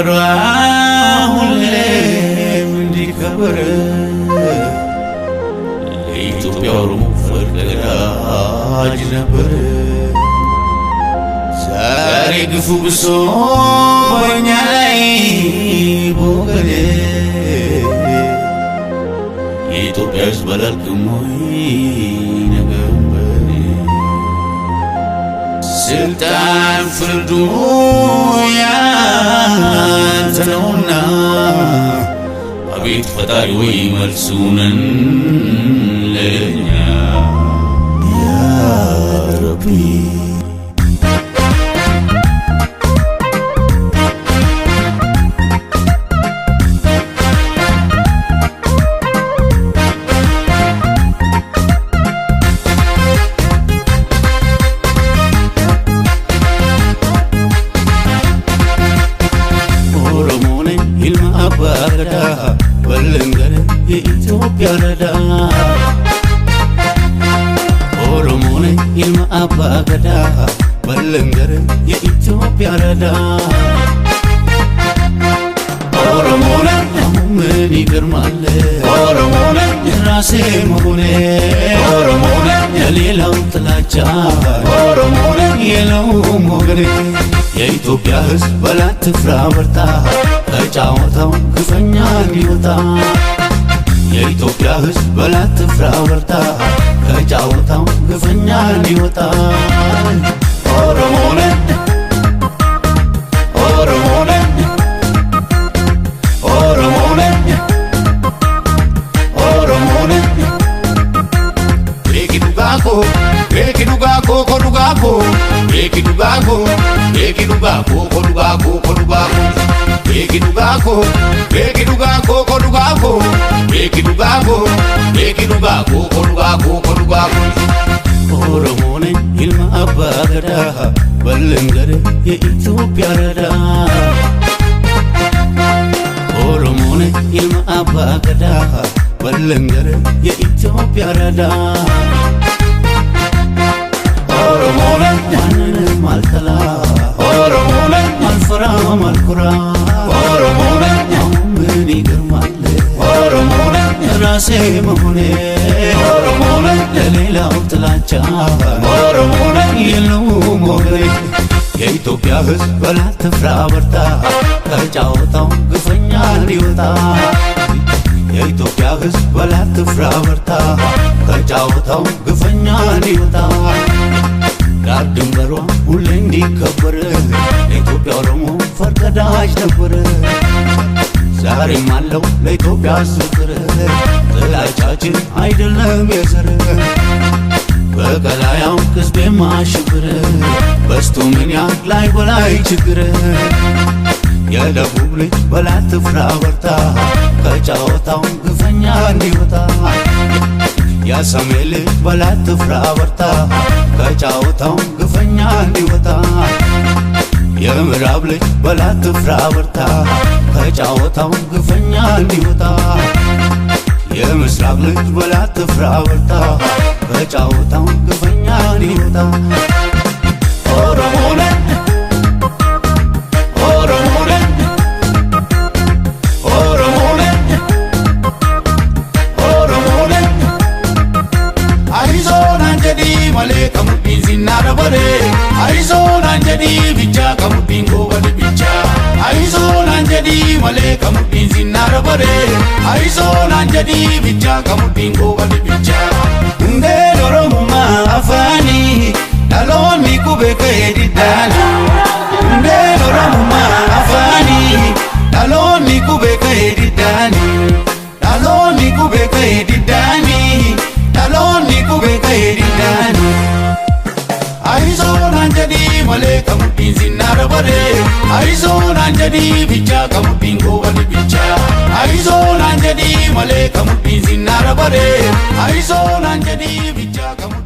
ፍቅሯ ሁሌም እንዲከበር ለኢትዮጵያ ኦሮሞ ፈርቀዳጅ ነበር። ዛሬ ግፉ ብሶ በእኛ ላይ በወገኔ የኢትዮጵያ ሕዝብ አላልክም ወይ ነገም በኔ ስልጣን ፍርዱ ያንተ ነውና አቤት ፈጣሪ ወይ መልሱንን ለኛ ያ ረቢ በልንገር የኢትዮጵያ ረዳ ኦሮሞ ነኝ ይልማ አባ ገዳ በልንገር የኢትዮጵያ ረዳ ኦሮሞ ነኝ ምን ይገርማል ኦሮሞ ነኝ ራሴ መሆኔ ኦሮሞ ነኝ የሌላው ጥላቻ ኦሮሞ ነኝ የለውም ወገኔ የኢትዮጵያ ሕዝብ በላት ትፍራ በርታ ከጫወታው ግፈኛ እንዲወጣ የኢትዮጵያ ሕዝብ በላት ትፍራ በርታ ከጫወታው ግፈኛ እንዲወጣ ኦሮሞ ነኝ ኦሮሞ ነኝ ኦሮሞ ነኝ ኦሮሞ ነኝ ቤኪዱጋኮ ቤኪዱጋኮ ኮዱጋኮ ቤኪዱጋኮ ቤኪዱጋኮ ኮዱጋኮ ኮዱጋኮ ቤኪዱጋኮ ቤኪዱጋኮ ኮዱጋኮ ቤኪዱጋኮ ቤኪዱጋኮ ኮዱጋኮ ኮዱጋኮ ኦሮሞ ነኝ ይልማ አባ ገዳ በልንገር የኢትዮጵያ ረዳ ኦሮሞ ነኝ ይልማ አባ ገዳ በልንገር የኢትዮጵያ ረዳ ኦሮሞ ነኝ ማንንም አልጠላ ኦሮሞ ነኝ አልፈራም አልኩራ ኦሮሞ ነኝ ምን ይገርማል ኦሮሞ ነኝ ራሴ መሆኔ ኦሮሞ ነኝ ለሌላው ጥላቻ ኦሮሞ ነኝ የለውም ወገኔ የኢትዮጵያ ሕዝብ በላት ትፍራ በርታ ከጫወታው ግፈኛ እንዲወጣ የኢትዮጵያ ሕዝብ በላት ትፍራ በርታ ከጫወታው ግፈኛ እንዲወጣ ዳር ድንበሯ ሁሌ እንዲከበር ለኢትዮጵያ ኦሮሞ ፈርቀዳጅ ነበር። ዛሬም አለው ለኢትዮጵያ ፍቅር ጥላቻችን አይደለም የዘር በቀላያው ሕዝብ ማሽብር በስቶ ምን ላይ በላይ ችግር የደቡብ ልጅ በላት ትፍራ በርታ ከጫወታው ግፈኛ እንዲወጣ የሰሜን ልጅ በላት ትፍራ በርታ ከጫወታው ግፈኛ እንዲወጣ የምዕራብ ልጅ በላት ትፍራ በርታ ከጫወታው ግፈኛ እንዲወጣ የምስራቅ ልጅ በላት ትፍራ በርታ ከጫወታው ግፈኛ እንዲወጣ ኦሮሞ ነኝ ኦሮሞ ነኝ ኦሮሞ ነኝ ኦሮሞ ነኝ አይዞን አንጀዲ መሌ ከሙዲን ሲናረበሬ አይዞን አንጀዲ ብቻ ከሙዲን ጎበድ ብቻ አይዞን አንጀዲ መሌ ከሙዲን ሲናረበሬ አይዞን አንጀዲ ብቻ ከሙዲን ጎበድ ብቻ እንዴ ኦሮሞማ አፋኒ ዳሎኒ ኩቤ ከዲዳኒ እንዴ ኦሮሞማ አፋኒ ዳሎኒ ኩቤ ከዲዳኒ ዳሎኒ ኩቤ ከዲዳኒ ዳሎኒ ኩቤ ከዲዳኒ አይዞን አንጀዲ መሌ ከሙዲን ሲናረበሬ አይዞን አንጀዲ ብቻ ከሙዲን ጎበድ ብቻ አይዞን አንጀዲ መሌ ከሙዲን ሲናረበሬ አይዞን አንጀዲ ብቻ ከሙዲን